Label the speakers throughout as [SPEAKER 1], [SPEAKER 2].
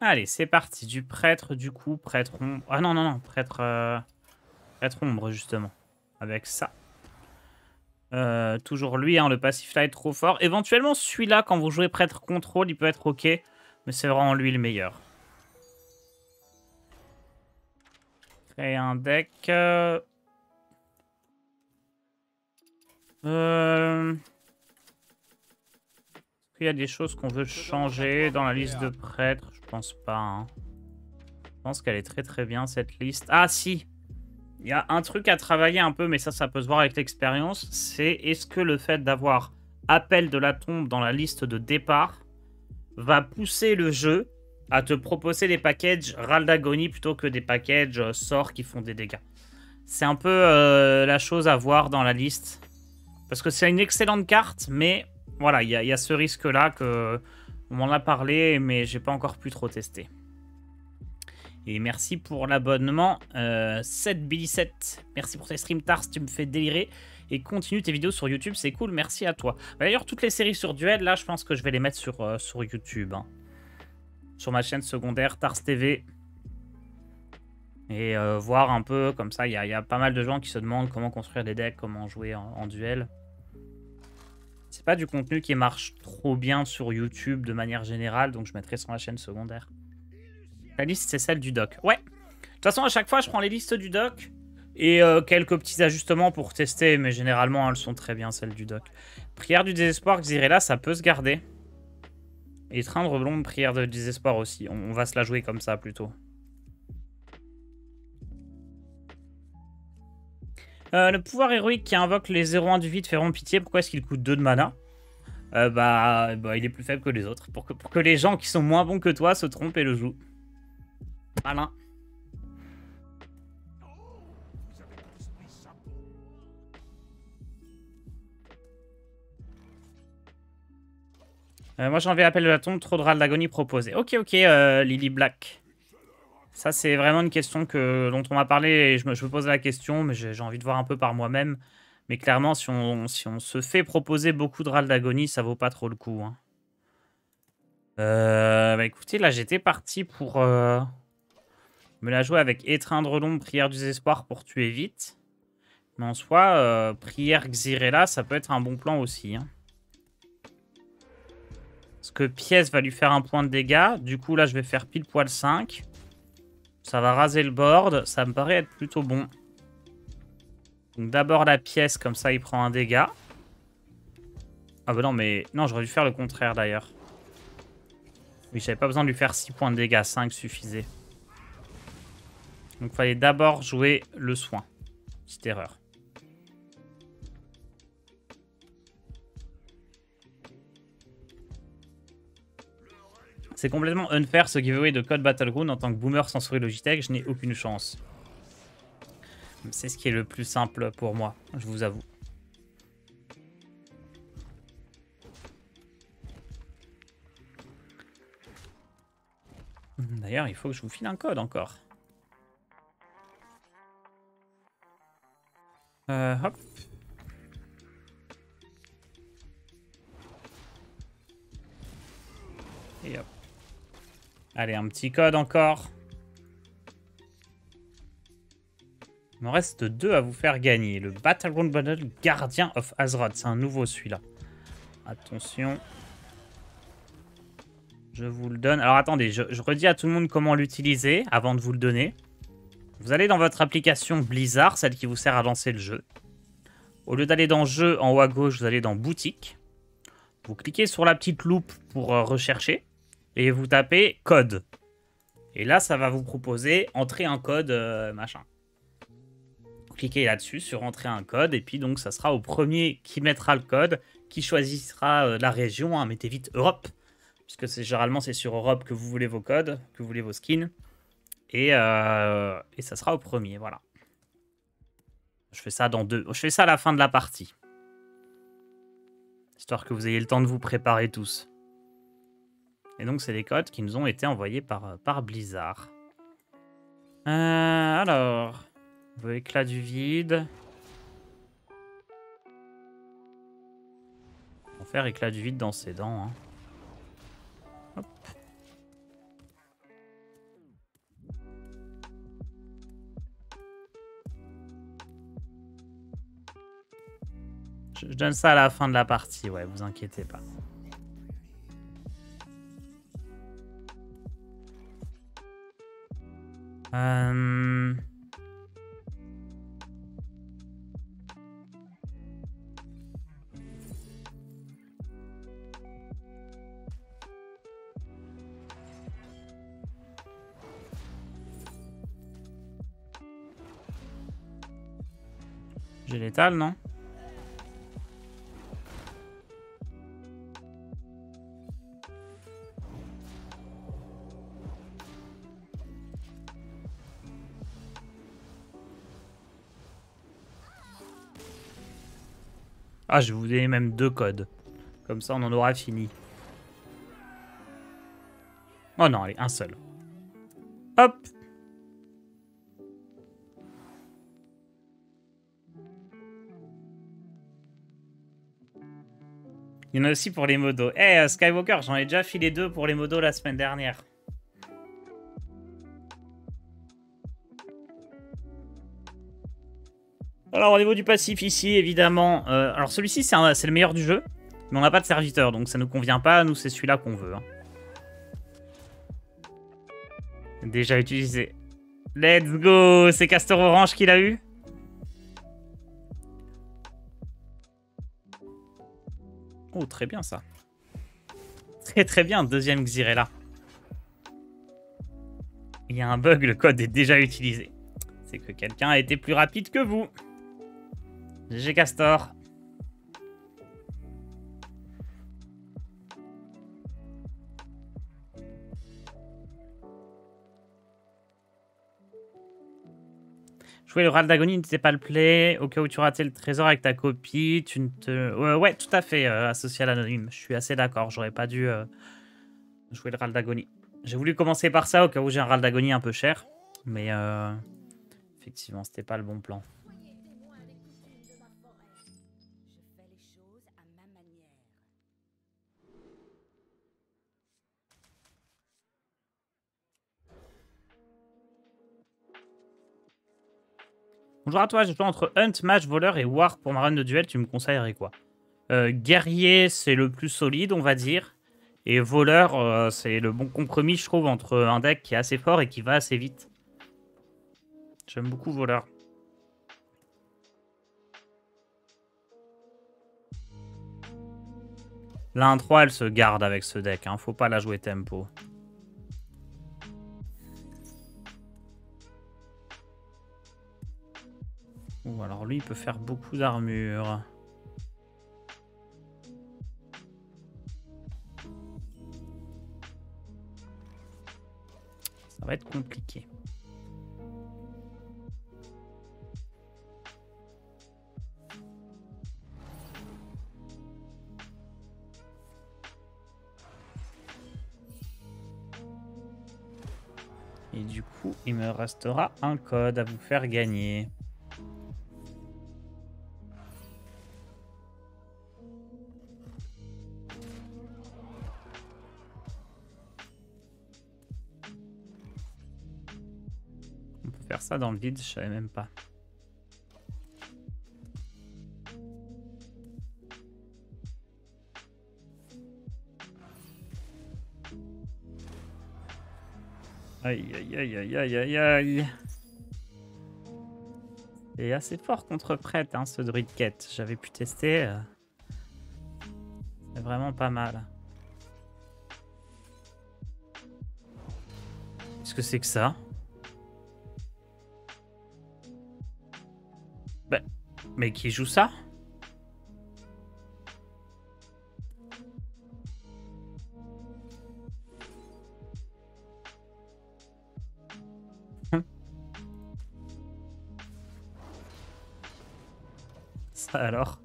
[SPEAKER 1] Allez, c'est parti. Du prêtre, du coup, prêtre ombre. Ah non, non, non, prêtre, prêtre ombre, justement. Avec ça. Toujours lui, hein, le passif là est trop fort. Éventuellement, celui-là, quand vous jouez prêtre contrôle, il peut être ok. Mais c'est vraiment lui le meilleur. Créer un deck. Est-ce qu'il y a des choses qu'on veut changer dans la liste de prêtres? Je pense pas. Hein. Je pense qu'elle est très très bien cette liste. Ah si! Il y a un truc à travailler un peu, mais ça peut se voir avec l'expérience. C'est est-ce que le fait d'avoir appel de la tombe dans la liste de départ va pousser le jeu à te proposer des packages Ral d'Agonie plutôt que des packages sorts qui font des dégâts. C'est un peu la chose à voir dans la liste. Parce que c'est une excellente carte, mais voilà, il y a ce risque-là que on m'en a parlé, mais j'ai pas encore pu trop tester. Et merci pour l'abonnement, 7Billy7. Merci pour tes streams, Tars, tu me fais délirer. Et continue tes vidéos sur YouTube, c'est cool, merci à toi. D'ailleurs, toutes les séries sur Duel, là, je pense que je vais les mettre sur YouTube. Hein. Sur ma chaîne secondaire, Tars TV. Et voir un peu, comme ça, il y a pas mal de gens qui se demandent comment construire des decks, comment jouer en duel. C'est pas du contenu qui marche trop bien sur YouTube de manière générale, donc je mettrai sur ma chaîne secondaire. La liste, c'est celle du doc. Ouais. De toute façon, à chaque fois, je prends les listes du doc et quelques petits ajustements pour tester, mais généralement, elles sont très bien, celles du doc. Prière du désespoir, Xyrella, ça peut se garder. Et train de reblonde, prière de désespoir aussi. On va se la jouer comme ça, plutôt. Le pouvoir héroïque qui invoque les 0-1 du vide fait rendre pitié. Pourquoi est-ce qu'il coûte 2 de mana? Bah, il est plus faible que les autres. Pour que les gens qui sont moins bons que toi se trompent et le jouent. Malin. Moi, j'en vais appel de la tombe. Trop de Ral d'agonie proposé. Ok, Lily Black. Ça, c'est vraiment une question dont on m'a parlé et je me posais la question, mais j'ai envie de voir un peu par moi-même. Mais clairement, si on se fait proposer beaucoup de Ral d'agonie, ça vaut pas trop le coup. Hein. Bah écoutez, là, j'étais parti pour me la jouer avec étreindre l'ombre, prière du désespoir pour tuer vite. Mais en soi, prière Xyrella, ça peut être un bon plan aussi. Hein. Parce que pièce va lui faire un point de dégâts. Du coup, là, je vais faire pile poil 5. Ça va raser le board. Ça me paraît être plutôt bon. Donc d'abord la pièce, comme ça, il prend un dégât. Ah bah non, mais... Non, j'aurais dû faire le contraire, d'ailleurs. Oui, j'avais pas besoin de lui faire 6 points de dégâts. 5 suffisait. Donc, il fallait d'abord jouer le soin. Petite erreur. C'est complètement unfair ce giveaway de code Battleground en tant que boomer sans souris Logitech, je n'ai aucune chance. C'est ce qui est le plus simple pour moi, je vous avoue. D'ailleurs, il faut que je vous file un code encore. Hop. Et hop. Allez, un petit code encore. Il m'en reste 2 à vous faire gagner. Le Battleground Bundle Guardian of Azeroth. C'est un nouveau celui-là. Attention. Je vous le donne. Alors attendez, je redis à tout le monde comment l'utiliser avant de vous le donner. Vous allez dans votre application Blizzard, celle qui vous sert à lancer le jeu. Au lieu d'aller dans Jeu, en haut à gauche, vous allez dans Boutique. Vous cliquez sur la petite loupe pour rechercher. Et vous tapez Code. Et là, ça va vous proposer Entrer un code, machin. Vous cliquez là-dessus sur Entrer un code. Et puis donc, ça sera au premier qui mettra le code, qui choisira la région. Hein, mettez vite Europe. Puisque généralement, c'est sur Europe que vous voulez vos codes, que vous voulez vos skins. Et ça sera au premier, voilà. Je fais ça je fais ça à la fin de la partie. Histoire que vous ayez le temps de vous préparer tous. Et donc, c'est des codes qui nous ont été envoyés par Blizzard. Alors... On veut éclat du vide. On va faire éclat du vide dans ses dents. Hein. Hop. Je donne ça à la fin de la partie, ouais, vous inquiétez pas. J'ai l'étal, non? Ah, je vais vous donner même 2 codes. Comme ça, on en aura fini. Oh non, allez, un seul. Hop! Il y en a aussi pour les modos. Eh, Skywalker, j'en ai déjà filé 2 pour les modos la semaine dernière. Alors, au niveau du passif ici, évidemment... alors, celui-ci, c'est le meilleur du jeu. Mais on n'a pas de serviteur, donc ça ne nous convient pas. Nous, c'est celui-là qu'on veut. Hein. Déjà utilisé. Let's go! C'est Castor Orange qu'il a eu? Oh, très bien, ça. Très, très bien. Deuxième Xyrella. Il y a un bug, le code est déjà utilisé. C'est que quelqu'un a été plus rapide que vous. GG Castor. Jouer le Râle d'Agonie n'était pas le play. Au cas où tu ratais le trésor avec ta copie, tu ne te... ouais, tout à fait, associé à l'anonyme. Je suis assez d'accord. J'aurais pas dû jouer le Râle d'Agonie. J'ai voulu commencer par ça au cas où j'ai un Râle d'Agonie un peu cher. Mais effectivement, c'était pas le bon plan. Bonjour à toi, je joue entre Hunt, Mage, Voleur et War pour ma run de duel. Tu me conseillerais quoi? Guerrier, c'est le plus solide, on va dire. Et Voleur, c'est le bon compromis, je trouve, entre un deck qui est assez fort et qui va assez vite. J'aime beaucoup Voleur. La 1-3, elle se garde avec ce deck. Hein. Faut pas la jouer tempo. Ou alors lui, il peut faire beaucoup d'armure. Ça va être compliqué. Et du coup, il me restera un code à vous faire gagner. On peut faire ça dans le vide, je savais même pas. Aïe, aïe, aïe, aïe, aïe, aïe, aïe. C'est assez fort contre prêtre, hein, ce druide quête. J'avais pu tester. C'est vraiment pas mal. Qu'est-ce que c'est que ça? Bah, mais qui joue ça? Ça alors?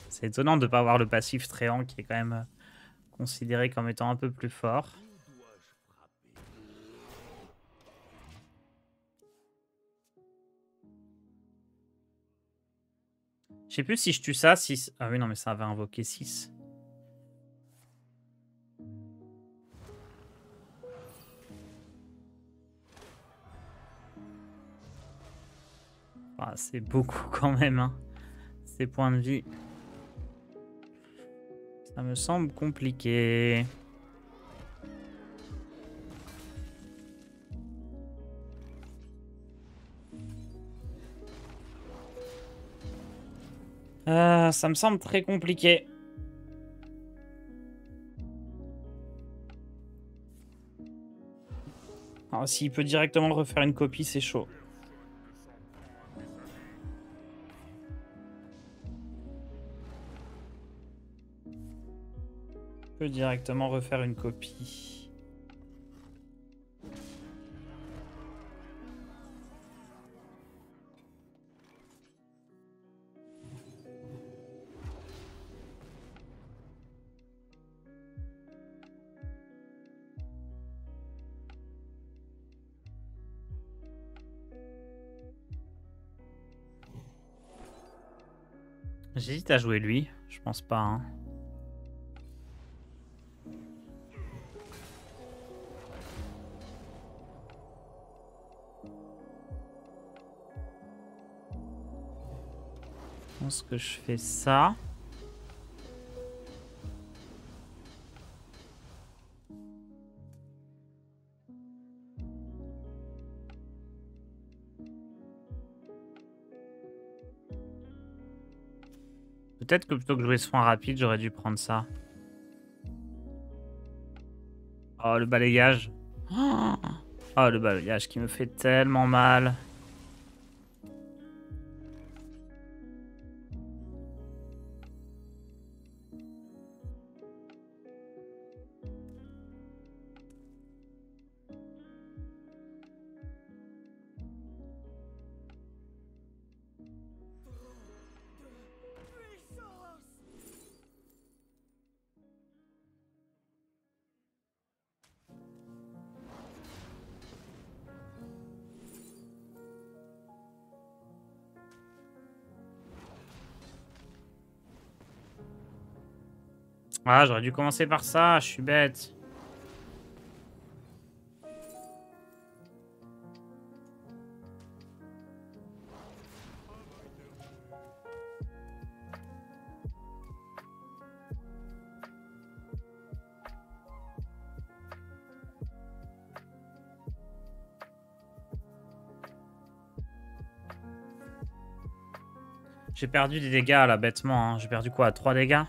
[SPEAKER 1] C'est étonnant de ne pas avoir le passif Tréant qui est quand même considéré comme étant un peu plus fort. Je sais plus si je tue ça, si... Ah oui, non, mais ça va invoquer 6. Ah, c'est beaucoup quand même, hein. Ces points de vie. Ça me semble compliqué. Ça me semble très compliqué. Alors, s'il peut directement refaire une copie, c'est chaud. Il peut directement refaire une copie. J'hésite à jouer lui. Je pense pas, hein. Je pense que je fais ça. Peut-être que plutôt que de jouer soin rapide, j'aurais dû prendre ça. Oh, le balayage. Oh, le balayage qui me fait tellement mal. Ah, j'aurais dû commencer par ça, je suis bête. J'ai perdu des dégâts là, bêtement, hein. J'ai perdu quoi? 3 dégâts?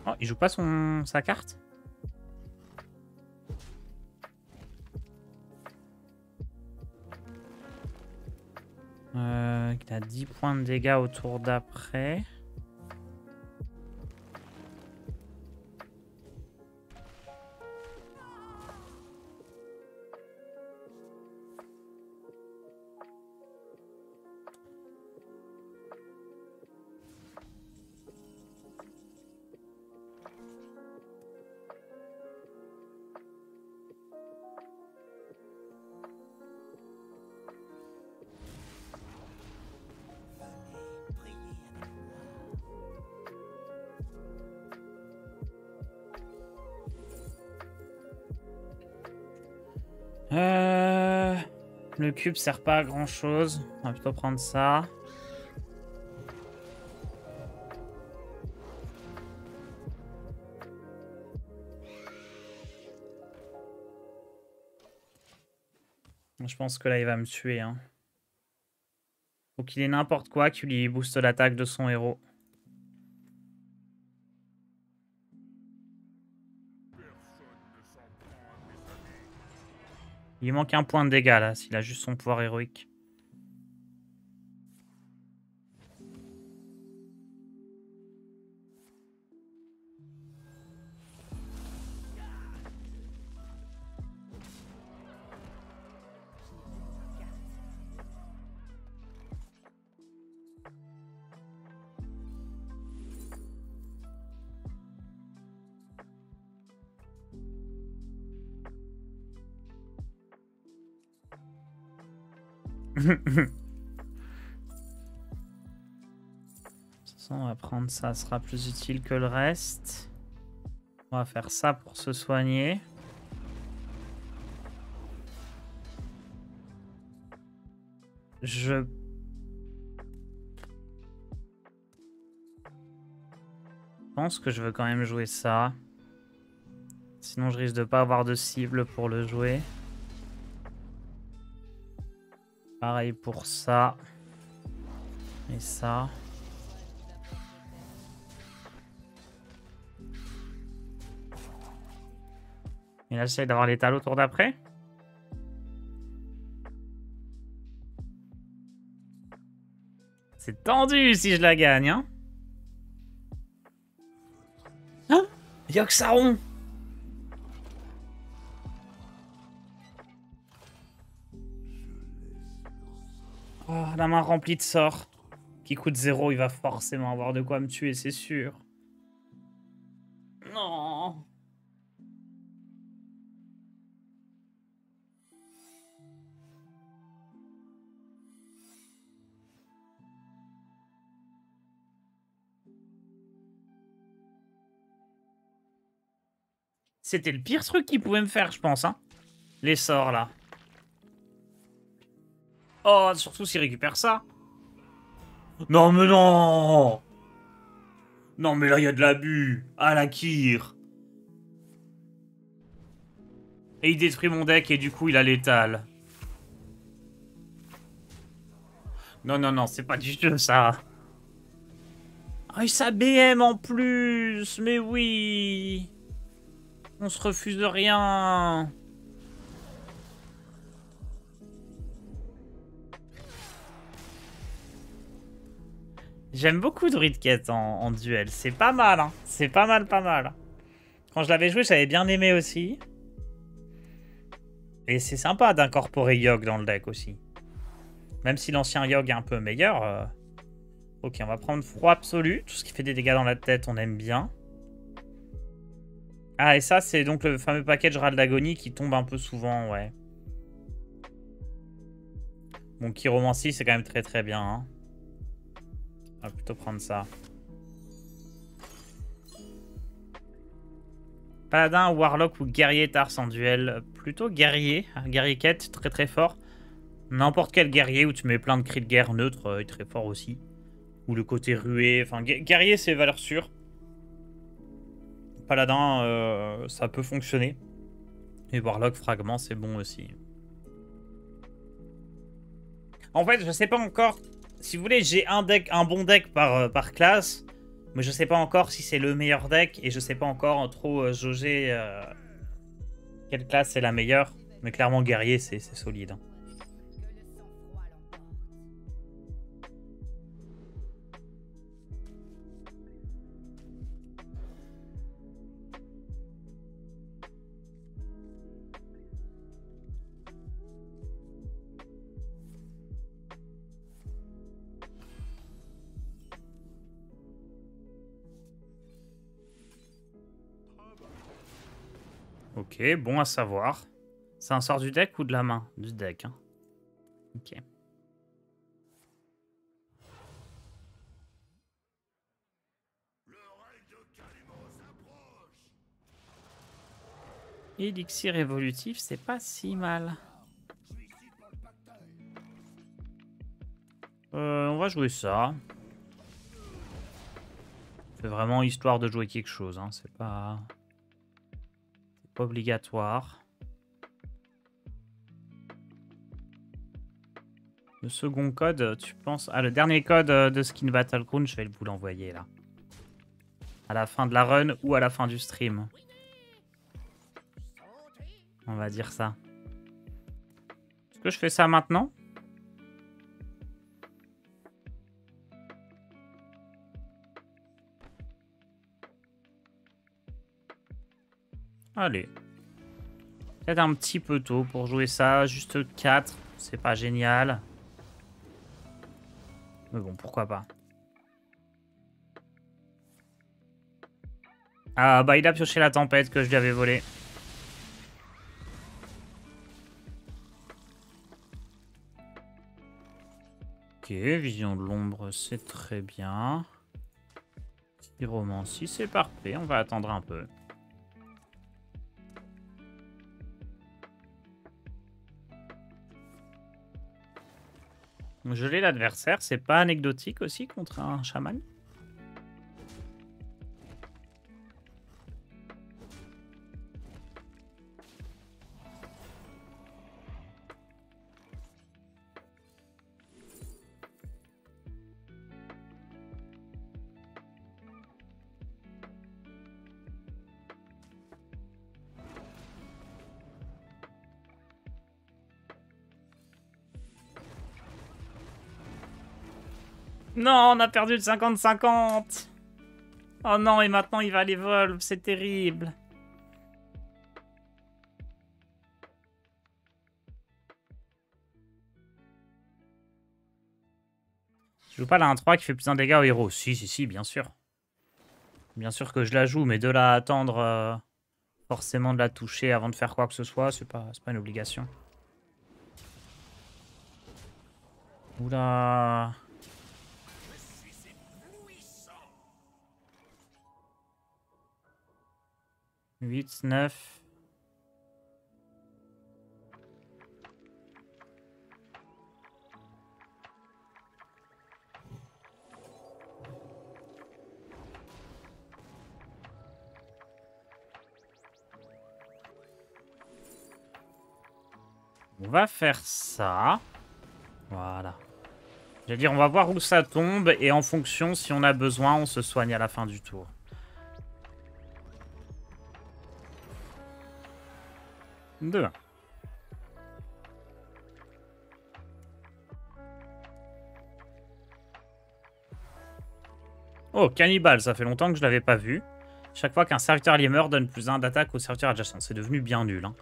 [SPEAKER 1] Oh, il joue pas sa carte? Il a 10 points de dégâts au tour d'après. Le cube sert pas à grand chose. On va plutôt prendre ça. Je pense que là, il va me tuer, hein. Faut qu'il ait n'importe quoi qui lui booste l'attaque de son héros. Il lui manque un point de dégâts, là, s'il a juste son pouvoir héroïque. On va prendre ça, ça sera plus utile que le reste. On va faire ça pour se soigner. Je pense que je veux quand même jouer ça. Sinon, je risque de pas avoir de cible pour le jouer. Pareil pour ça. Et ça. Et là, j'essaie d'avoir l'étal au tour d'après. C'est tendu si je la gagne, hein. Hein? Yogg-Saron! Oh, la main remplie de sorts. Qui coûte 0, il va forcément avoir de quoi me tuer, c'est sûr. Non. C'était le pire truc qu'il pouvait me faire, je pense, hein. Les sorts, là. Oh, surtout s'il récupère ça. Non, mais non! Non, mais là, il y a de l'abus. Ah, la kir. Et il détruit mon deck et du coup, il a l'étal. Non, non, non, c'est pas du jeu, ça. Ah, et ça BM en plus. Mais oui. On se refuse de rien. J'aime beaucoup Druidcat en duel. C'est pas mal, hein. C'est pas mal, pas mal. Quand je l'avais joué, j'avais bien aimé aussi. Et c'est sympa d'incorporer Yogg dans le deck aussi. Même si l'ancien Yogg est un peu meilleur. Ok, on va prendre froid absolu. Tout ce qui fait des dégâts dans la tête, on aime bien. Ah, et ça, c'est donc le fameux package Râle d'Agonie qui tombe un peu souvent, ouais. Bon, Chiromancie, c'est quand même très très bien, hein. On va plutôt prendre ça. Paladin, Warlock ou Guerrier Tars en duel. Plutôt Guerrier. Guerrier quête, très très fort. N'importe quel guerrier où tu mets plein de cris de guerre neutre est très fort aussi. Ou le côté rué. Enfin, guerrier, c'est valeur sûre. Paladin, ça peut fonctionner. Et Warlock, fragment, c'est bon aussi. En fait, je sais pas encore. Si vous voulez, j'ai un bon deck par classe. Mais je sais pas encore si c'est le meilleur deck. Et je sais pas encore trop jauger quelle classe est la meilleure. Mais clairement, guerrier, c'est solide. Hein. Ok, bon à savoir. C'est un sort du deck ou de la main? Du deck, hein. Ok. Élixir évolutif, c'est pas si mal. On va jouer ça. C'est vraiment histoire de jouer quelque chose, hein. C'est pas obligatoire. Le second code, tu penses... Ah, le dernier code de Skin Battleground, je vais vous l'envoyer, là. À la fin de la run ou à la fin du stream. On va dire ça. Est-ce que je fais ça maintenant? Allez. Peut-être un petit peu tôt pour jouer ça. Juste 4. C'est pas génial. Mais bon, pourquoi pas. Ah, bah il a pioché la tempête que je lui avais volée. Ok, vision de l'ombre, c'est très bien. Pyromancie, c'est parfait. On va attendre un peu. Geler l'adversaire, c'est pas anecdotique aussi contre un chaman? Non, on a perdu le 50-50. Oh non, et maintenant il va aller vol, c'est terrible. Je joue pas la 1-3 qui fait plus un dégât au héros. Si, bien sûr. Bien sûr que je la joue, mais de la attendre forcément de la toucher avant de faire quoi que ce soit, c'est pas une obligation. Oula. 8, 9. On va faire ça. Voilà. J'allais dire, on va voir où ça tombe, et en fonction, si on a besoin, on se soigne à la fin du tour. Deux. Oh, cannibale, ça fait longtemps que je l'avais pas vu. Chaque fois qu'un serviteur allié meurt, donne plus 1 d'attaque au serviteur adjacent. C'est devenu bien nul. Hein.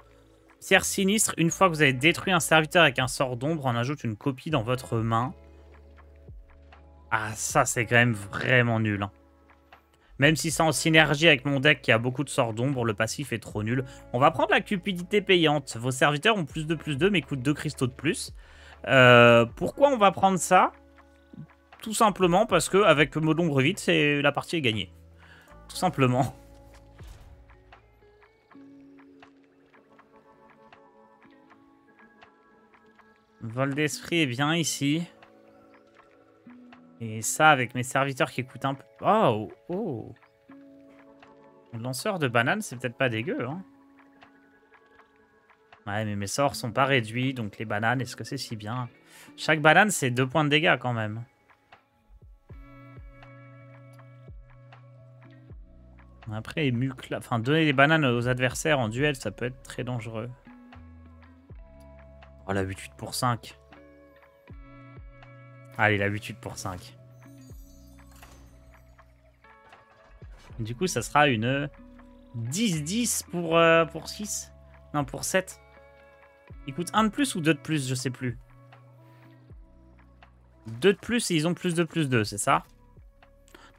[SPEAKER 1] Pierre sinistre, une fois que vous avez détruit un serviteur avec un sort d'ombre, on ajoute une copie dans votre main. Ah, ça, c'est quand même vraiment nul. Hein. Même si c'est en synergie avec mon deck qui a beaucoup de sorts d'ombre, le passif est trop nul. On va prendre la cupidité payante. Vos serviteurs ont plus de mais coûtent 2 cristaux de plus. Pourquoi on va prendre ça? Tout simplement parce que avec mot d'ombre vite, la partie est gagnée. Tout simplement. Vol d'esprit est bien ici. Et ça, avec mes serviteurs qui coûtent un peu... Oh. Lanceur de banane, c'est peut-être pas dégueu, hein. Ouais, mais mes sorts sont pas réduits, donc les bananes, est-ce que c'est si bien? Chaque banane, c'est 2 points de dégâts, quand même. Après, enfin, donner des bananes aux adversaires en duel, ça peut être très dangereux. Oh, la 8-8 pour 5. Allez, la 8-8 pour 5. Du coup, ça sera une 10-10 pour 6. Non, pour 7. Ils coûtent 1 de plus ou 2 de plus, je sais plus. 2 de plus et ils ont plus 2, c'est ça?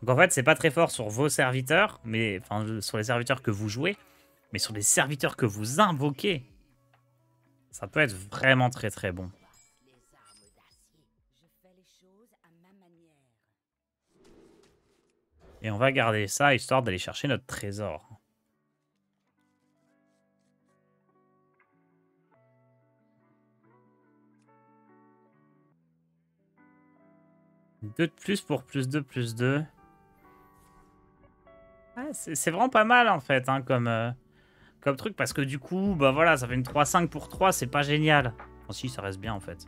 [SPEAKER 1] Donc en fait, c'est pas très fort sur vos serviteurs, mais enfin sur les serviteurs que vous jouez, mais sur les serviteurs que vous invoquez, ça peut être vraiment très très bon. Et on va garder ça histoire d'aller chercher notre trésor. Deux de plus pour plus 2. Ouais, c'est vraiment pas mal en fait hein, comme truc parce que du coup, bah voilà, ça fait une 3-5 pour 3, c'est pas génial. Enfin, si, ça reste bien en fait.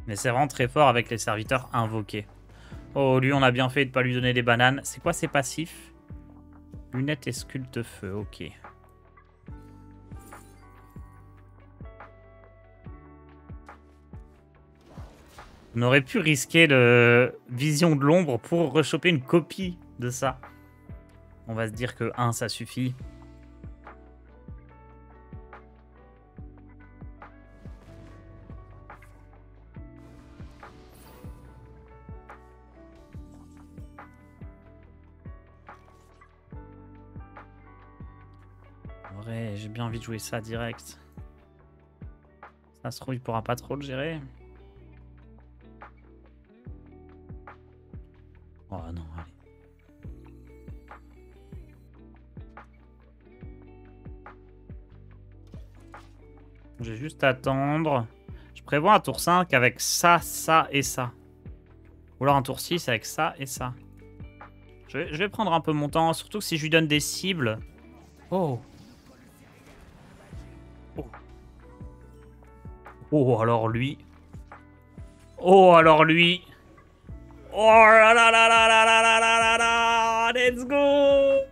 [SPEAKER 1] Mais c'est vraiment très fort avec les serviteurs invoqués. Oh, lui, on a bien fait de pas lui donner des bananes. C'est quoi ses passifs? Lunettes et sculpte feu, ok. On aurait pu risquer le vision de l'ombre pour rechoper une copie de ça. On va se dire que 1, ça suffit. Ouais, j'ai bien envie de jouer ça direct. Ça se trouve, il pourra pas trop le gérer. Oh non, allez. Je vais juste attendre. Je prévois un tour 5 avec ça, ça et ça. Ou alors un tour 6 avec ça et ça. Je vais prendre un peu mon temps, surtout que si je lui donne des cibles. Oh. Oh. Oh, alors lui. Oh, alors lui. Oh là là là là là là là là là là. Let's go.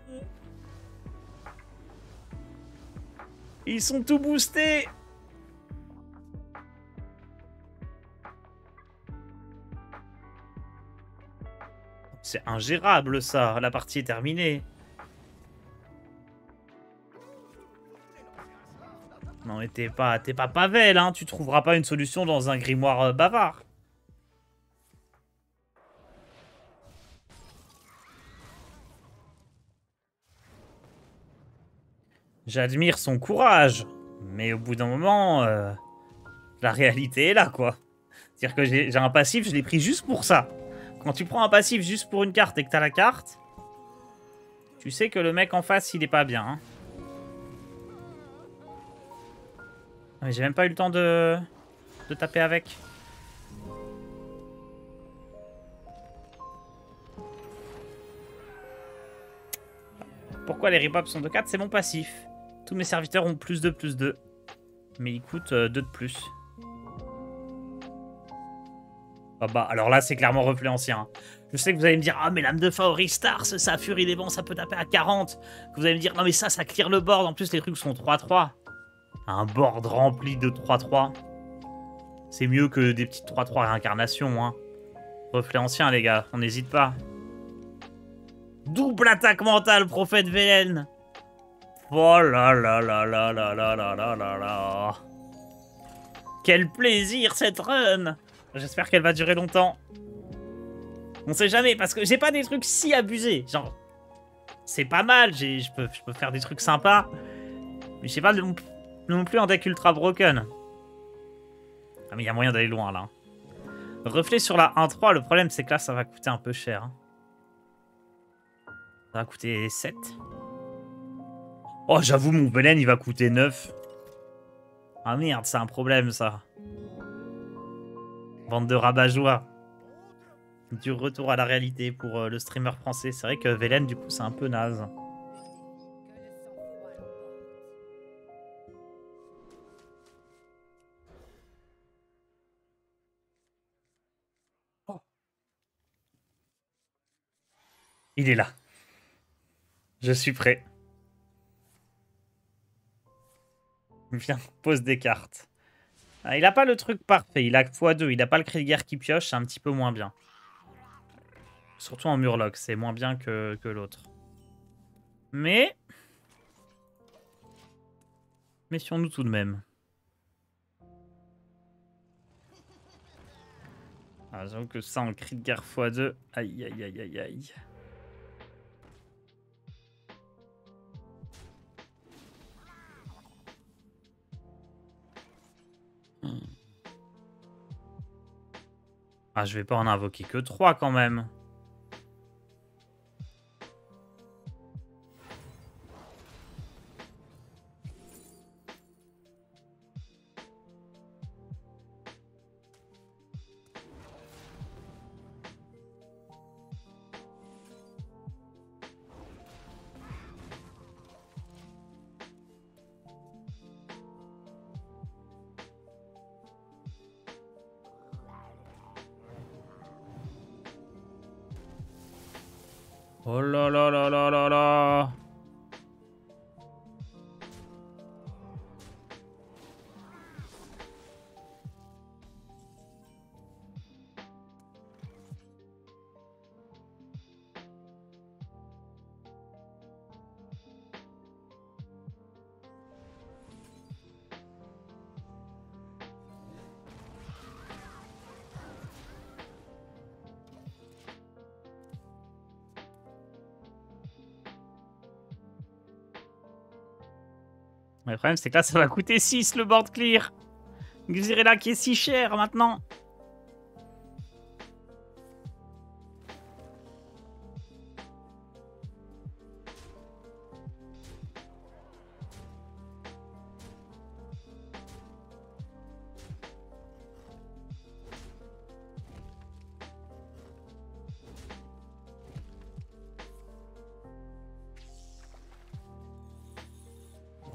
[SPEAKER 1] Ils sont tout boostés. C'est ingérable ça, la partie est terminée. Non mais t'es pas Pavel, hein, tu trouveras pas une solution dans un grimoire bavard. J'admire son courage, mais au bout d'un moment, la réalité est là, quoi. C'est-à-dire que j'ai un passif, je l'ai pris juste pour ça. Quand tu prends un passif juste pour une carte et que t'as la carte, tu sais que le mec en face, il est pas bien. Hein. Mais j'ai même pas eu le temps de taper avec. Pourquoi les ripops sont de 4? C'est mon passif. Tous mes serviteurs ont plus 2. Mais ils coûtent 2 de plus. Ah bah, alors là, c'est clairement reflet ancien. Je sais que vous allez me dire, ah mais l'âme de favori Stars, ça furie des vents, ça peut taper à 40. Vous allez me dire, non mais ça clear le board. En plus, les trucs sont 3-3. Un board rempli de 3-3. C'est mieux que des petites 3-3 réincarnations, hein. Reflet ancien, les gars, on n'hésite pas. Double attaque mentale, prophète Velen. Oh là là là là là là là là là là. Quel plaisir cette run. J'espère qu'elle va durer longtemps. On sait jamais, parce que j'ai pas des trucs si abusés. Genre, c'est pas mal, je peux faire des trucs sympas. Mais j'ai pas non plus un deck ultra broken. Ah mais il y a moyen d'aller loin là. Reflet sur la 1-3, le problème c'est que là ça va coûter un peu cher. Hein. Ça va coûter 7. Oh j'avoue mon Velen il va coûter 9. Ah merde, c'est un problème ça. Bande de rabat-joie. Du retour à la réalité pour le streamer français. C'est vrai que Velen du coup c'est un peu naze. Il est là. Je suis prêt. Viens, pose des cartes. Ah, il a pas le truc parfait. Il a x2. Il a pas le cri de guerre qui pioche. C'est un petit peu moins bien. Surtout en Murloc. C'est moins bien que l'autre. Mais... méfions-nous tout de même. Ah, j'avoue que ça en cri de guerre x2. Aïe, aïe, aïe, aïe, aïe. Ah, je vais pas en invoquer que 3 quand même. Oh là là là là là là. Le problème, c'est que là, ça va coûter 6 le board clear. Xyrella qui est si cher maintenant.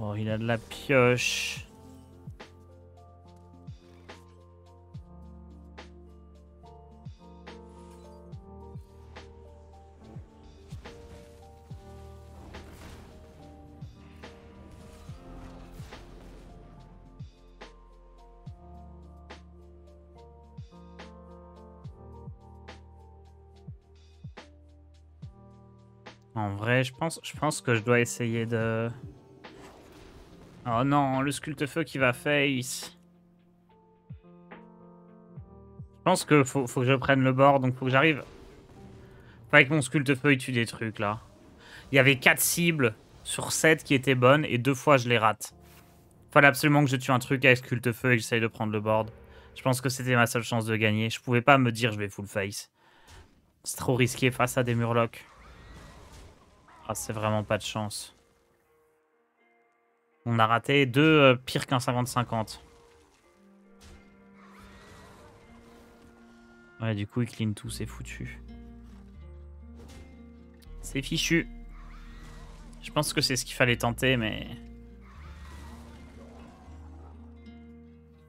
[SPEAKER 1] Oh, il a de la pioche. En vrai, je pense que je dois essayer de... Oh non, le sculpte-feu qui va face. Je pense que faut que je prenne le bord, donc faut que j'arrive. Pas avec mon sculpte-feu, il tue des trucs, là. Il y avait 4 cibles sur 7 qui étaient bonnes, et 2 fois, je les rate. Fallait absolument que je tue un truc avec sculpte-feu et que j'essaye de prendre le board. Je pense que c'était ma seule chance de gagner. Je pouvais pas me dire je vais full face. C'est trop risqué face à des murlocs. Ah, c'est vraiment pas de chance. On a raté 2 pire qu'un 50-50. Ouais, du coup, il clean tout, c'est foutu. C'est fichu. Je pense que c'est ce qu'il fallait tenter, mais...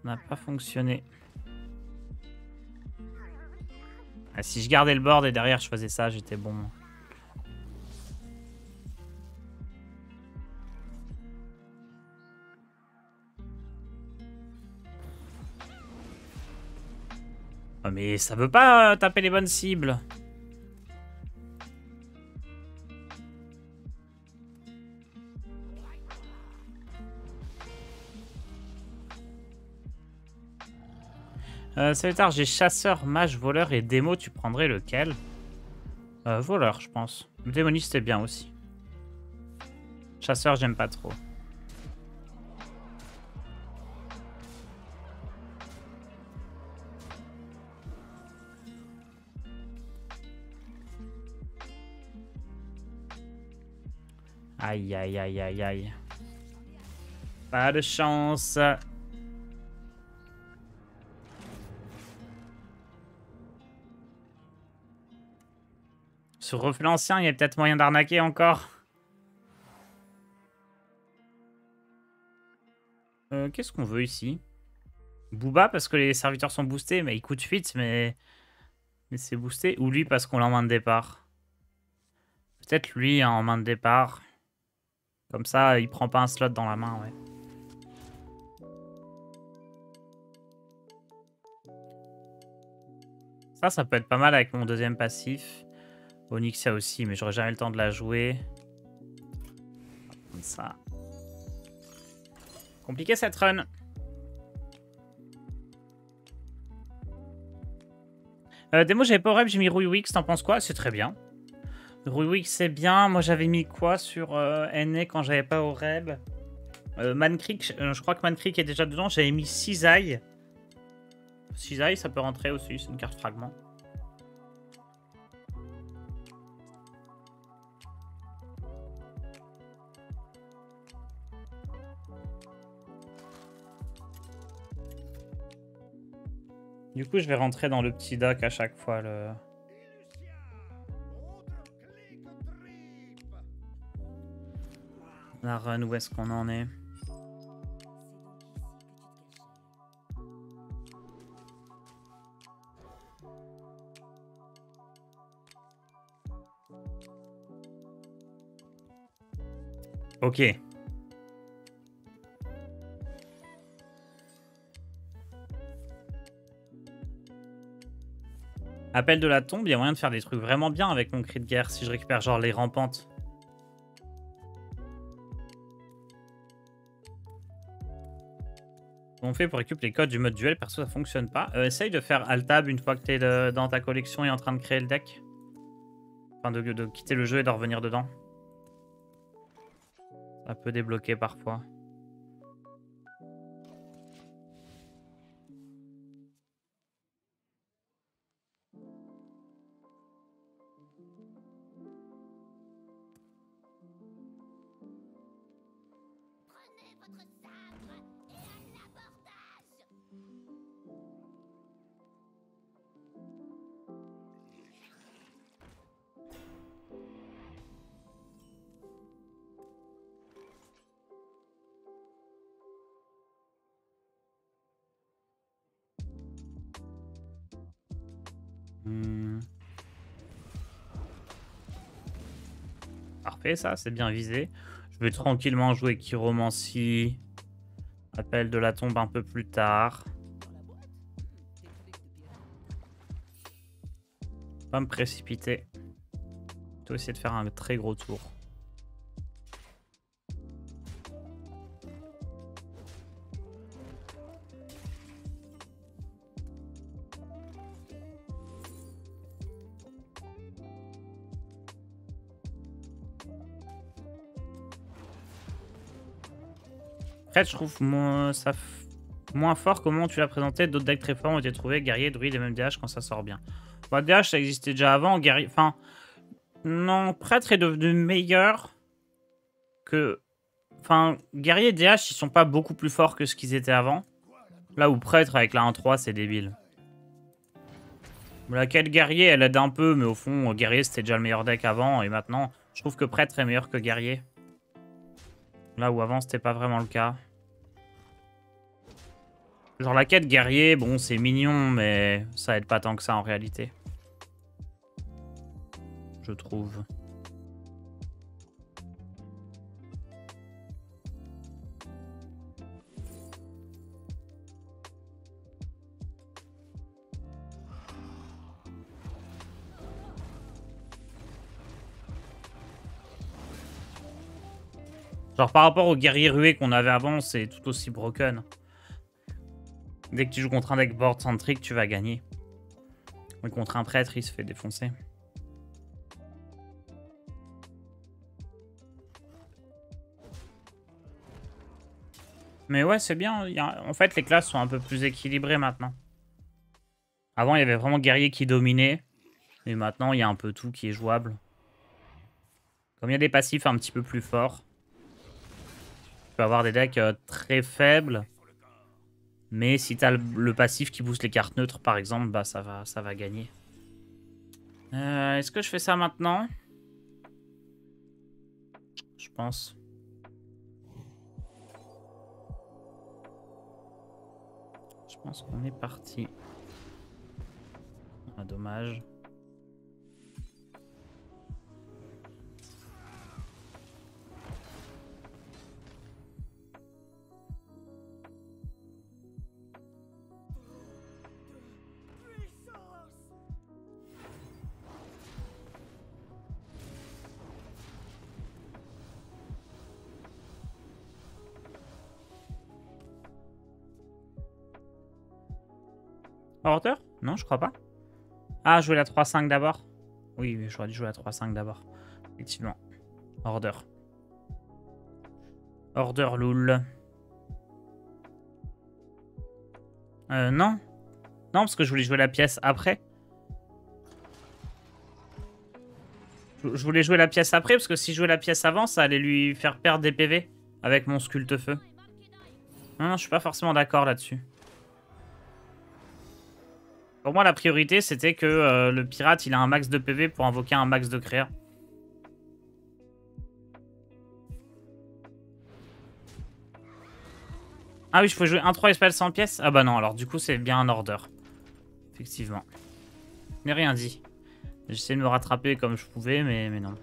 [SPEAKER 1] ça n'a pas fonctionné. Ah, si je gardais le board et derrière je faisais ça, j'étais bon. Oh, mais ça veut pas taper les bonnes cibles. Salut tard, j'ai chasseur, mage, voleur et démo. Tu prendrais lequel? Voleur, je pense. Le démoniste est bien aussi. Chasseur, j'aime pas trop. Aïe, aïe, aïe, aïe, aïe. Pas de chance. Sur reflet ancien, il y a peut-être moyen d'arnaquer encore. Qu'est-ce qu'on veut ici? Booba parce que les serviteurs sont boostés, mais il coûte 8, mais c'est boosté. Ou lui parce qu'on l'a en main de départ. Peut-être lui en main de départ. Comme ça, il prend pas un slot dans la main, ouais. Ça peut être pas mal avec mon deuxième passif. Onyxia aussi, mais j'aurais jamais le temps de la jouer. Comme ça. Compliqué cette run. Démo, j'avais pas au rep, j'ai mis Ruywix, t'en penses quoi? C'est très bien. Ruywix, c'est bien. Moi, j'avais mis quoi sur NA quand j'avais pas au rep? Mancreek, je crois que Mancreek est déjà dedans. J'avais mis Cisaille. Cisaille, ça peut rentrer aussi, c'est une carte fragment. Du coup, je vais rentrer dans le petit dock à chaque fois. La run, où est-ce qu'on en est? Ok. Appel de la tombe, il y a moyen de faire des trucs vraiment bien avec mon cri de guerre si je récupère genre les rampantes. Comment on fait pour récupérer les codes du mode duel? Perso, ça fonctionne pas. Essaye de faire Alt-Tab une fois que t'es dans ta collection et en train de créer le deck. Enfin, de quitter le jeu et de revenir dedans. Ça peut débloquer parfois. Parfait, ça, c'est bien visé. Je vais tranquillement jouer Chiromancie. Appel de la tombe un peu plus tard. Pas me précipiter. Plutôt essayer de faire un très gros tour. Après, je trouve moins fort comment tu l'as présenté. D'autres decks très forts ont été trouvés, guerrier, druide et même DH quand ça sort bien. Bah, DH, ça existait déjà avant. Guerrier, enfin, non, prêtre est devenu meilleur que. Enfin, guerrier et DH, ils sont pas beaucoup plus forts que ce qu'ils étaient avant. Là où prêtre avec la 1-3, c'est débile. La quête guerrier, elle aide un peu, mais au fond, guerrier c'était déjà le meilleur deck avant. Et maintenant, je trouve que prêtre est meilleur que guerrier. Là où avant, c'était pas vraiment le cas. Genre la quête guerrier, bon, c'est mignon, mais ça aide pas tant que ça en réalité. Je trouve. Genre par rapport au guerrier rué qu'on avait avant, c'est tout aussi broken. Dès que tu joues contre un deck board centric, tu vas gagner. Mais contre un prêtre, il se fait défoncer. Mais ouais, c'est bien. En fait, les classes sont un peu plus équilibrées maintenant. Avant, il y avait vraiment guerrier qui dominait. Et maintenant, il y a un peu tout qui est jouable. Comme il y a des passifs un petit peu plus forts. Tu peux avoir des decks très faibles. Mais si tu as le passif qui booste les cartes neutres, par exemple, bah ça va gagner. Est-ce que je fais ça maintenant? Je pense. Je pense qu'on est parti. Ah, dommage. Order? Non, je crois pas. Ah, jouer la 3-5 d'abord. Oui, j'aurais dû jouer la 3-5 d'abord. Effectivement. Order. Order, loul. Non. Non, parce que je voulais jouer la pièce après. Je voulais jouer la pièce après, parce que si je jouais la pièce avant, ça allait lui faire perdre des PV avec mon sculpte-feu. Non, non, je suis pas forcément d'accord là-dessus. Pour moi, la priorité, c'était que le pirate, il a un max de PV pour invoquer un max de créa. Ah oui, je peux jouer 1-3 et spell 100 pièces. Ah bah non, alors du coup, c'est bien un order. Effectivement. Mais rien dit. J'essayais de me rattraper comme je pouvais, mais non.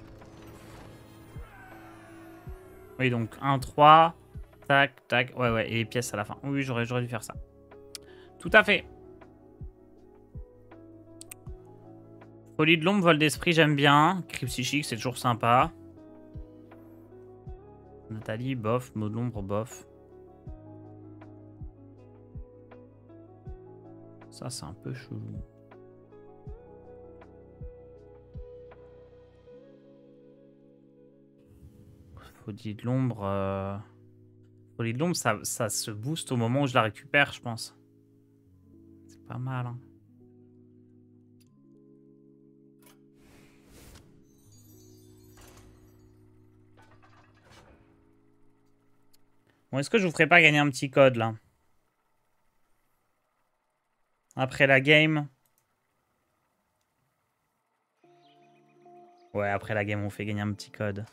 [SPEAKER 1] Oui, donc 1-3. Tac, tac. Ouais, ouais, et pièces à la fin. Oui, j'aurais dû faire ça. Tout à fait. Folie de l'ombre, vol d'esprit, j'aime bien. Cri psychique, c'est toujours sympa. Nathalie, bof. Mot de l'ombre, bof. Ça, c'est un peu chelou. Folie de l'ombre... Folie de l'ombre, ça se booste au moment où je la récupère, je pense. C'est pas mal, hein. Bon, est-ce que je vous ferai pas gagner un petit code, là? Après la game. Ouais, après la game, on fait gagner un petit code.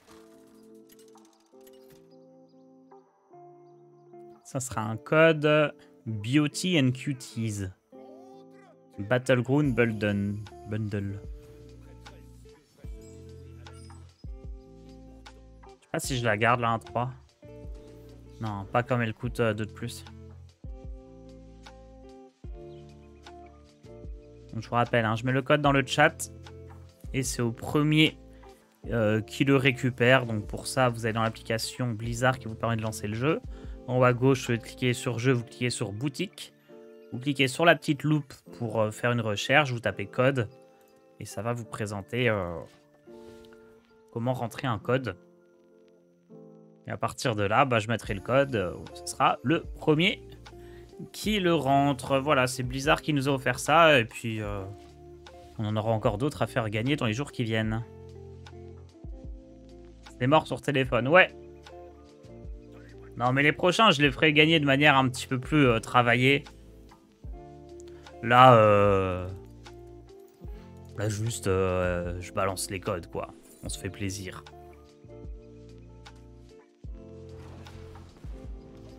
[SPEAKER 1] Ça sera un code Beauty and Cuties. Battleground Bundle. Je sais pas si je la garde là, 1-3. Non, pas comme elle coûte 2 de plus. Donc, je vous rappelle, hein, je mets le code dans le chat. Et c'est au premier qui le récupère. Donc pour ça, vous allez dans l'application Blizzard qui vous permet de lancer le jeu. En haut à gauche, vous cliquez sur jeu, vous cliquez sur boutique. Vous cliquez sur la petite loupe pour faire une recherche. Vous tapez code. Et ça va vous présenter comment rentrer un code. Et à partir de là, bah, je mettrai le code. Ce sera le premier qui le rentre. Voilà, c'est Blizzard qui nous a offert ça. Et puis, on en aura encore d'autres à faire gagner dans les jours qui viennent. C'est mort sur téléphone, ouais. Non, mais les prochains, je les ferai gagner de manière un petit peu plus travaillée. Là, là juste, je balance les codes, quoi. On se fait plaisir.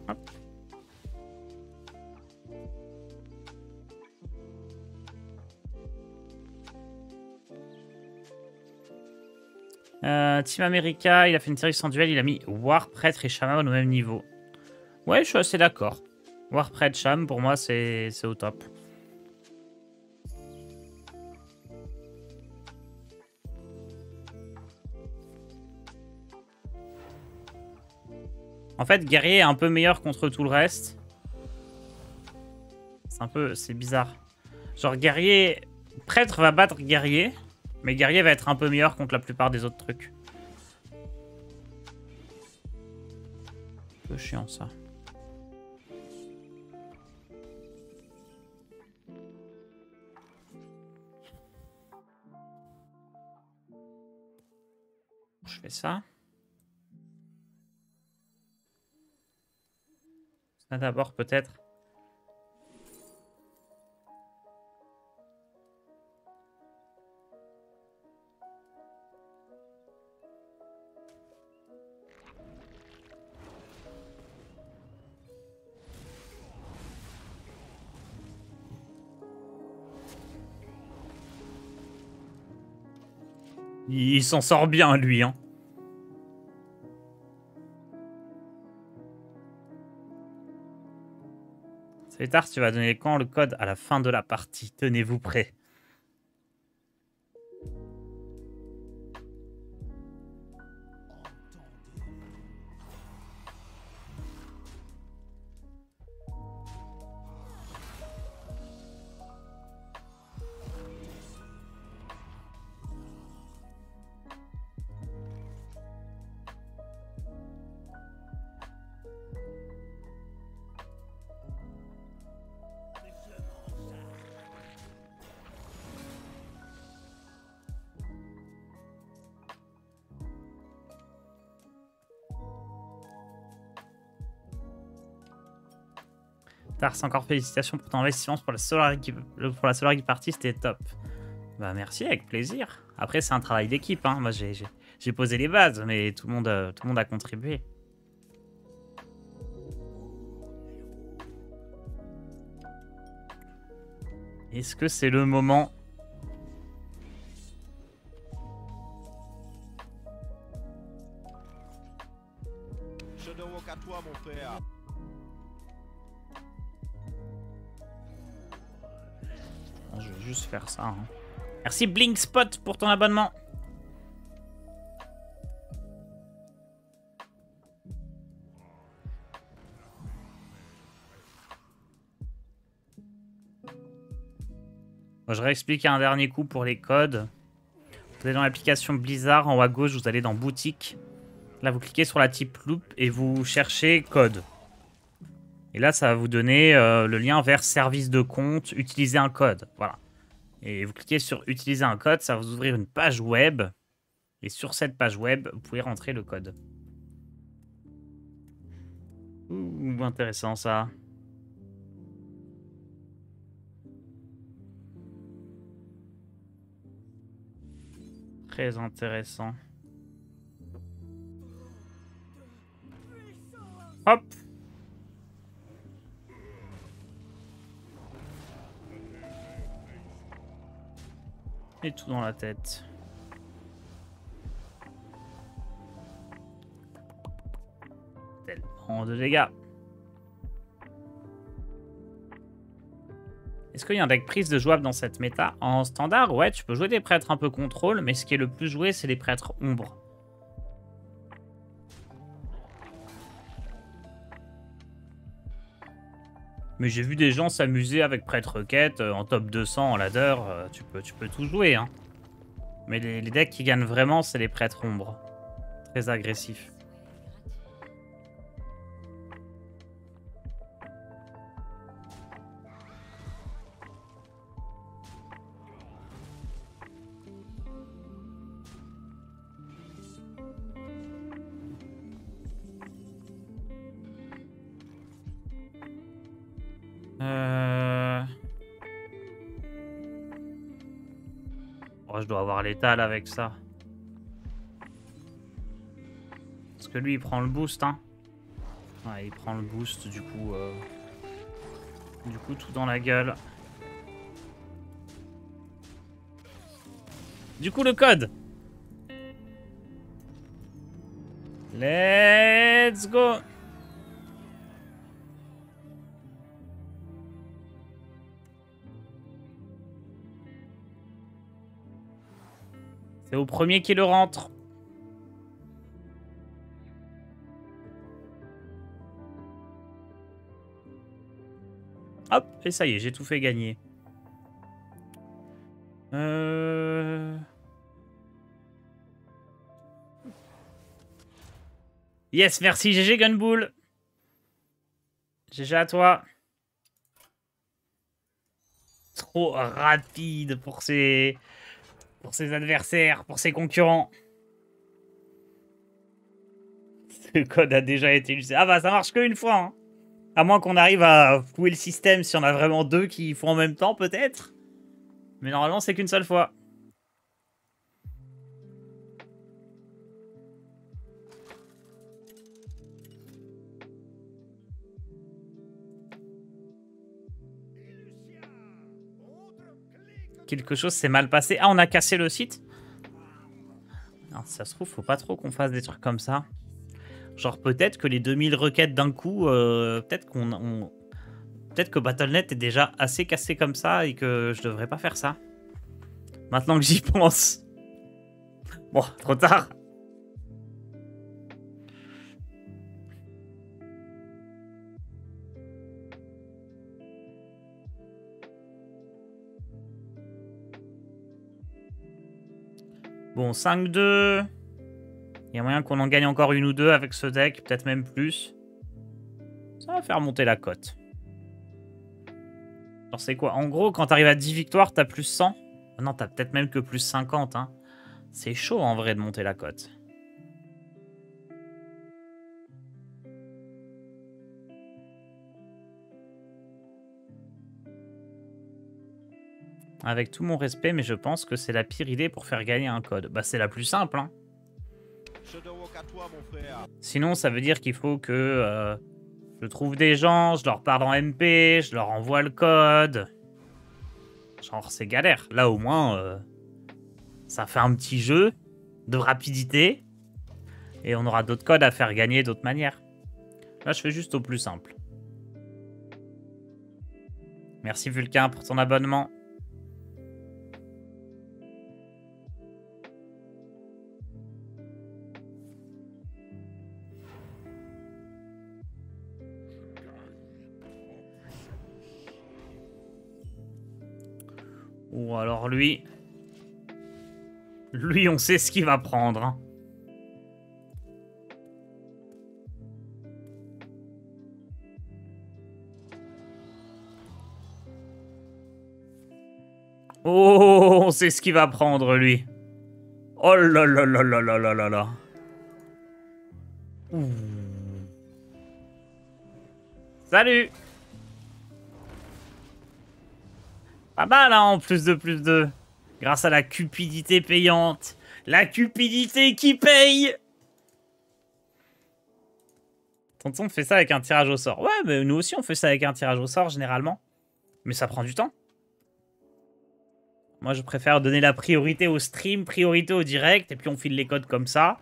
[SPEAKER 1] Hop. Team America, il a fait une série sans duel, il a mis War, Prêtre et Shaman au même niveau. Ouais, je suis assez d'accord. War, Prêtre, Sham, pour moi, c'est au top. En fait, guerrier est un peu meilleur contre tout le reste. C'est bizarre. Genre, guerrier... Prêtre va battre guerrier, mais guerrier va être un peu meilleur contre la plupart des autres trucs. Un peu chiant, ça. Je fais ça. Ça d'abord, peut-être. Il s'en sort bien, lui, hein. C'est tard, tu vas donner quand le code à la fin de la partie. Tenez-vous prêts. Tars, encore félicitations pour ton investissement pour la Solar Geek Party, c'était top. Bah merci, avec plaisir. Après, c'est un travail d'équipe, hein. Moi, j'ai posé les bases, mais tout le monde a contribué. Est-ce que c'est le moment?
[SPEAKER 2] Je ne vois qu'à toi, mon frère.
[SPEAKER 1] Je vais juste faire ça. Hein. Merci Blinkspot pour ton abonnement. Bon, je réexplique un dernier coup pour les codes. Vous allez dans l'application Blizzard, en haut à gauche, vous allez dans boutique. Là, vous cliquez sur la type loupe et vous cherchez code. Et là, ça va vous donner le lien vers service de compte, utiliser un code. Voilà. Et vous cliquez sur utiliser un code, ça va vous ouvrir une page web. Et sur cette page web, vous pouvez rentrer le code. Ouh, intéressant ça. Très intéressant. Hop! Et tout dans la tête. Tellement de dégâts. Est-ce qu'il y a un deck prise de jouable dans cette méta? En standard, ouais, tu peux jouer des prêtres un peu contrôle, mais ce qui est le plus joué, c'est les prêtres ombre. Mais j'ai vu des gens s'amuser avec prêtre quête en top 200 en ladder, tu peux tout jouer, hein. Mais les decks qui gagnent vraiment, c'est les prêtres ombre. Très agressifs. Oh, je dois avoir l'étal avec ça. Parce que lui, il prend le boost, hein. Ouais, il prend le boost, du coup, tout dans la gueule. Du coup, le code. Let's go. C'est au premier qui le rentre. Hop, et ça y est, j'ai tout fait gagner. Yes, merci GG Gunbull. GG à toi. Trop rapide pour ses adversaires, pour ses concurrents. Ce code a déjà été utilisé. Ah bah ça marche qu'une fois, hein. À moins qu'on arrive à flouer le système si on a vraiment deux qui font en même temps, peut-être. Mais normalement, c'est qu'une seule fois. Quelque chose s'est mal passé. Ah, on a cassé le site. Alors, ça se trouve, faut pas trop qu'on fasse des trucs comme ça. Genre, peut-être que les 2000 requêtes d'un coup, peut-être que Battle.net est déjà assez cassé comme ça et que je devrais pas faire ça. Maintenant que j'y pense. Bon, trop tard. Bon, 5-2. Il y a moyen qu'on en gagne encore une ou deux avec ce deck, peut-être même plus. Ça va faire monter la cote. Alors c'est quoi? En gros, quand t'arrives à 10 victoires, t'as plus 100. Non, t'as peut-être même que plus 50. Hein. C'est chaud en vrai de monter la cote. Avec tout mon respect, mais je pense que c'est la pire idée pour faire gagner un code. Bah c'est la plus simple, hein. Sinon, ça veut dire qu'il faut que je trouve des gens, je leur parle en MP, je leur envoie le code. Genre, c'est galère. Là, au moins, ça fait un petit jeu de rapidité. Et on aura d'autres codes à faire gagner d'autres manières. Là, je fais juste au plus simple. Merci Vulcain pour ton abonnement. Ou alors lui... Lui, on sait ce qu'il va prendre. Hein. Oh, on sait ce qu'il va prendre, lui. Oh là là là là là là là là. Ouh. Salut. Pas mal, hein, en plus de. Grâce à la cupidité payante. La cupidité qui paye. Tonton fait ça avec un tirage au sort. Ouais, mais nous aussi, on fait ça avec un tirage au sort, généralement. Mais ça prend du temps. Moi, je préfère donner la priorité au stream, priorité au direct, et puis on file les codes comme ça.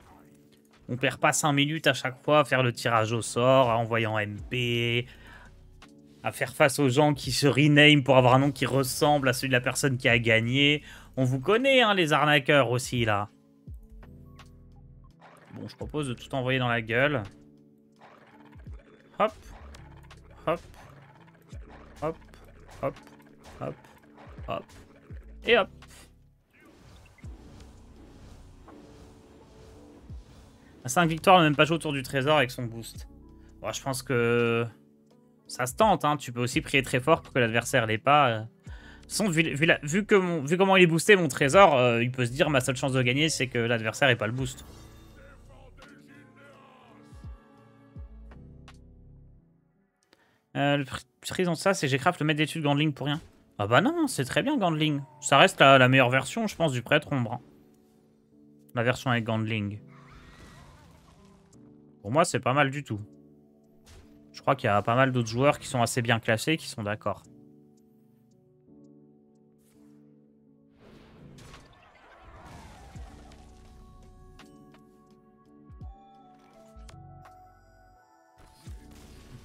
[SPEAKER 1] On perd pas 5 minutes à chaque fois à faire le tirage au sort, à envoyer en MP, à faire face aux gens qui se rename pour avoir un nom qui ressemble à celui de la personne qui a gagné. On vous connaît, hein, les arnaqueurs aussi, là. Bon, je propose de tout envoyer dans la gueule. Hop. Hop. Hop. Hop. Hop. Hop. Et hop. À 5 victoires, on n'a même pas joué autour du trésor avec son boost. Bon, je pense que ça se tente, hein. Tu peux aussi prier très fort pour que l'adversaire l'ait pas. De toute façon, vu comment il est boosté, mon trésor, il peut se dire ma seule chance de gagner, c'est que l'adversaire n'ait pas le boost. Le prix dans ça, c'est j'ai craft le maître d'études Gandling pour rien. Ah bah non, c'est très bien Gandling. Ça reste la meilleure version, je pense, du prêtre ombre. Hein. La version avec Gandling. Pour moi, c'est pas mal du tout. Je crois qu'il y a pas mal d'autres joueurs qui sont assez bien classés, qui sont d'accord.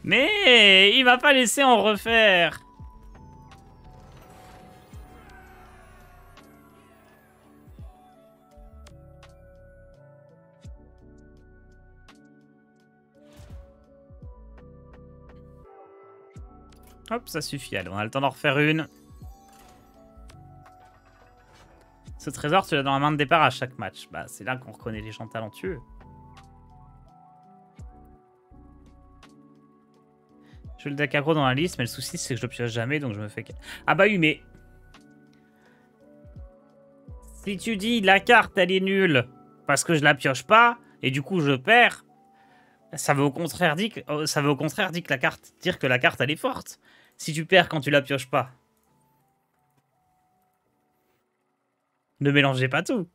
[SPEAKER 1] Mais il m'a pas laissé en refaire. Hop, ça suffit. Allez, on a le temps d'en refaire une. Ce trésor, tu l'as dans la main de départ à chaque match. Bah, c'est là qu'on reconnaît les gens talentueux. Je veux le deck aggro dans la liste, mais le souci, c'est que je le pioche jamais, donc je me fais... Ah bah oui, mais... Si tu dis la carte, elle est nulle, parce que je la pioche pas, et du coup, je perds, ça veut au contraire dire que la carte, elle est forte. Si tu perds quand tu la pioches pas. Ne mélangez pas tout.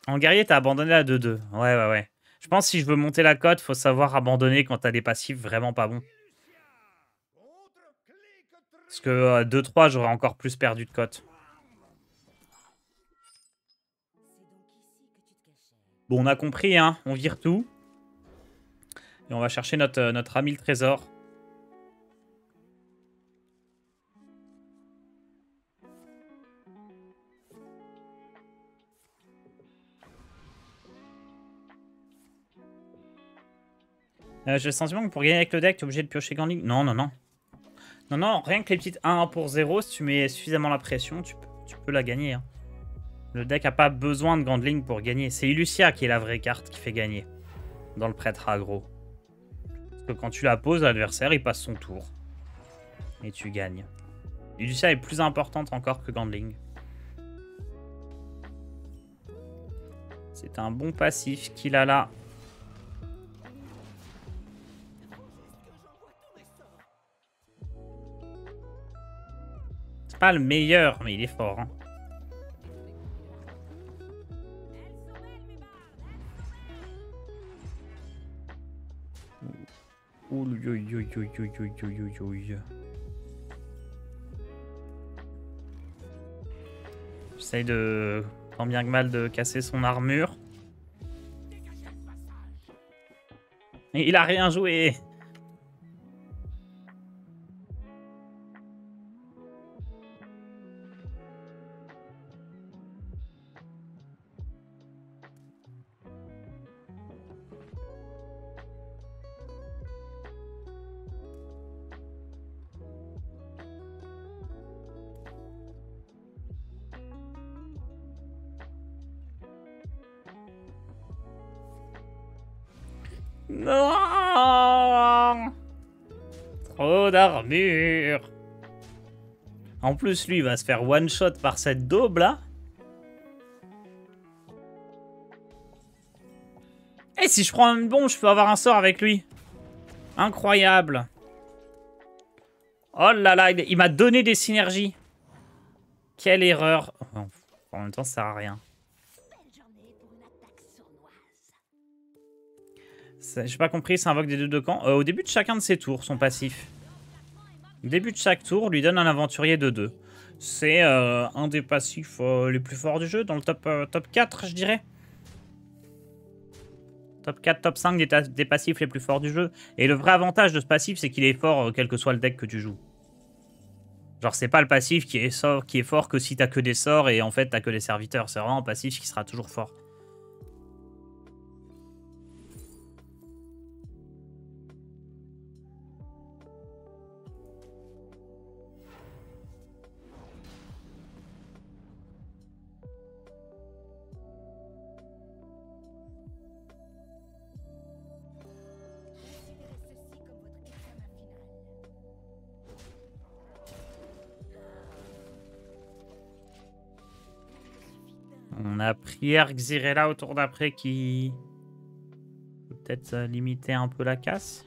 [SPEAKER 1] En guerrier, t'as abandonné la 2-2. Ouais. Je pense que si je veux monter la cote, faut savoir abandonner quand t'as des passifs vraiment pas bons. Parce que 2-3, j'aurais encore plus perdu de cote. Bon, on a compris, hein. On vire tout. Et on va chercher notre ami le trésor. J'ai le sentiment que pour gagner avec le deck, tu es obligé de piocher Gandling. Non. Non, rien que les petites 1 pour 0, si tu mets suffisamment la pression, tu peux la gagner. Hein. Le deck n'a pas besoin de Gandling pour gagner. C'est Illucia qui est la vraie carte qui fait gagner dans le prêtre aggro. Parce que quand tu la poses, l'adversaire, il passe son tour. Et tu gagnes. Illucia est plus importante encore que Gandling. C'est un bon passif qu'il a là. C'est pas le meilleur, mais il est fort. Hein. J'essaye de, tant bien que mal, de casser son armure. Et il a rien joué. Non! Trop d'armure. En plus, lui, il va se faire one-shot par cette daube, là. Et si je prends une bombe, je peux avoir un sort avec lui. Incroyable. Oh là là, il m'a donné des synergies. Quelle erreur. En même temps, ça sert à rien. J'ai pas compris, ça invoque des deux de camp. Au début de chacun de ses tours, son passif. Début de chaque tour, lui donne un aventurier de 2. C'est un des passifs les plus forts du jeu, dans le top 4, je dirais. Top 4, top 5 des passifs les plus forts du jeu. Et le vrai avantage de ce passif, c'est qu'il est fort quel que soit le deck que tu joues. Genre, c'est pas le passif qui est fort que si t'as que des sorts et en fait t'as que des serviteurs. C'est vraiment un passif qui sera toujours fort. On a Prière Xyrella au tour d'après qui peut peut-être limiter un peu la casse.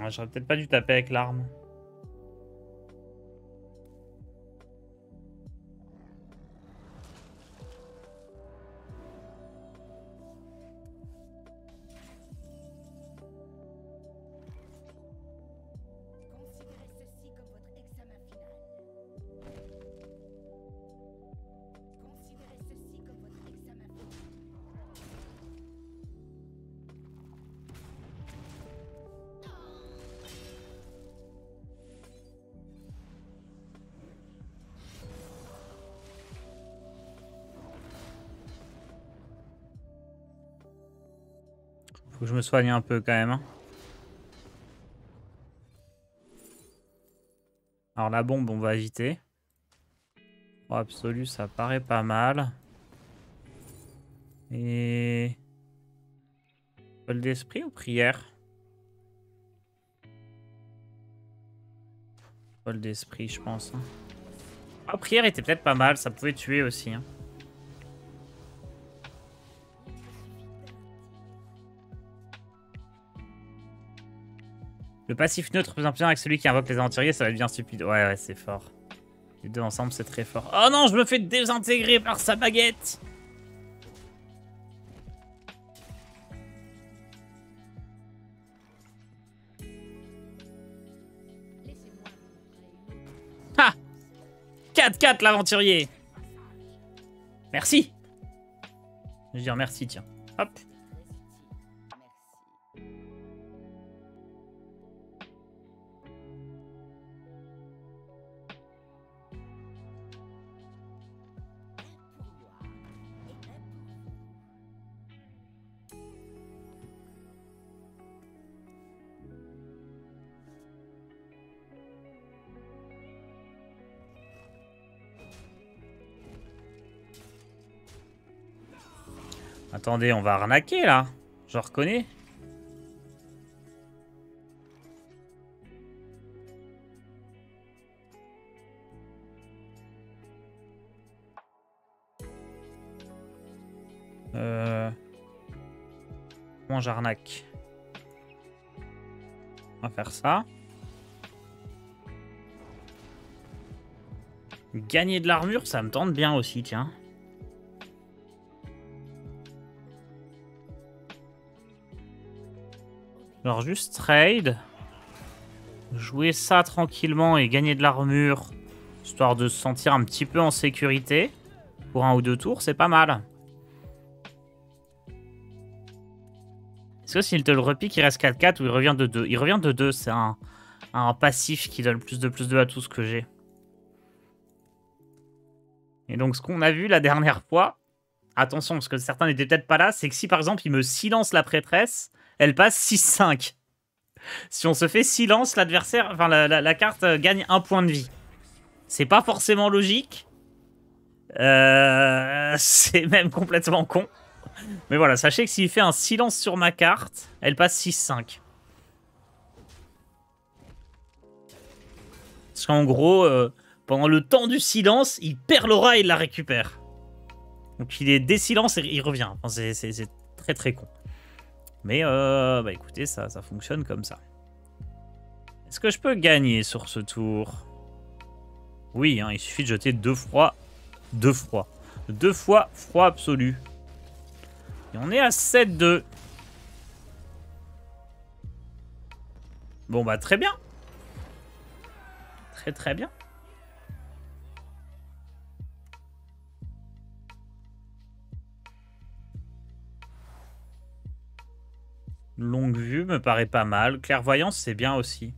[SPEAKER 1] J'aurais peut-être pas dû taper avec l'arme. Faut que je me soigne un peu quand même. Hein. Alors la bombe, on va éviter. Oh, absolu, ça paraît pas mal. Et... Vol d'esprit ou prière? Vol d'esprit, je pense. Hein. Oh, prière était peut-être pas mal, ça pouvait tuer aussi. Hein. Le passif neutre représente bien avec celui qui invoque les aventuriers, ça va être bien stupide. Ouais, c'est fort. Les deux ensemble, c'est très fort. Oh non, je me fais désintégrer par sa baguette. Ha! 4-4 l'aventurier. Merci. Je vais dire merci, tiens. Hop. Attendez, on va arnaquer là. Je reconnais. Comment j'arnaque? On va faire ça. Gagner de l'armure, ça me tente bien aussi, tiens. Alors juste trade. Jouer ça tranquillement et gagner de l'armure. Histoire de se sentir un petit peu en sécurité. Pour 1 ou 2 tours, c'est pas mal. Est-ce que s'il te le repique, il reste 4-4 ou il revient de 2? Il revient de 2, c'est un passif qui donne plus de à tout ce que j'ai. Et donc ce qu'on a vu la dernière fois, attention parce que certains n'étaient peut-être pas là, c'est que si par exemple il me silence la prêtresse, elle passe 6-5. Si on se fait silence, l'adversaire, enfin la carte gagne 1 point de vie. C'est pas forcément logique. C'est même complètement con. Mais voilà, sachez que s'il fait un silence sur ma carte, elle passe 6-5. Parce qu'en gros, pendant le temps du silence, il perd l'aura et il la récupère. Donc il est des silences et il revient. Enfin, c'est très très con. Mais bah écoutez, ça fonctionne comme ça. Est-ce que je peux gagner sur ce tour? Oui, hein, il suffit de jeter 2 fois. 2 fois. 2 fois froid absolu. Et on est à 7-2. Bon bah très bien. Très très bien. Longue vue me paraît pas mal. Clairvoyance, c'est bien aussi.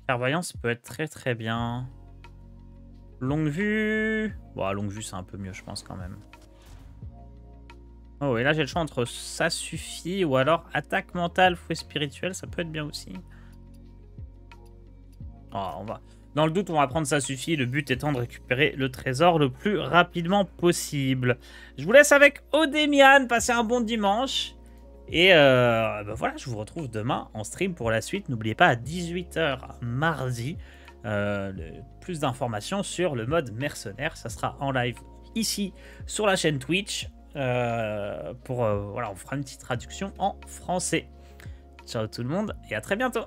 [SPEAKER 1] Clairvoyance peut être très très bien. Longue vue... Bon, longue vue, c'est un peu mieux, je pense, quand même. Oh, et là, j'ai le choix entre ça suffit ou alors attaque mentale, fouet spirituel, ça peut être bien aussi. Oh, on va... Dans le doute, on va prendre ça suffit. Le but étant de récupérer le trésor le plus rapidement possible. Je vous laisse avec Odemian. Passez un bon dimanche. Et bah voilà, je vous retrouve demain en stream pour la suite. N'oubliez pas, à 18 h mardi, plus d'informations sur le mode mercenaire. Ça sera en live ici sur la chaîne Twitch. Voilà, on fera une petite traduction en français. Ciao tout le monde et à très bientôt.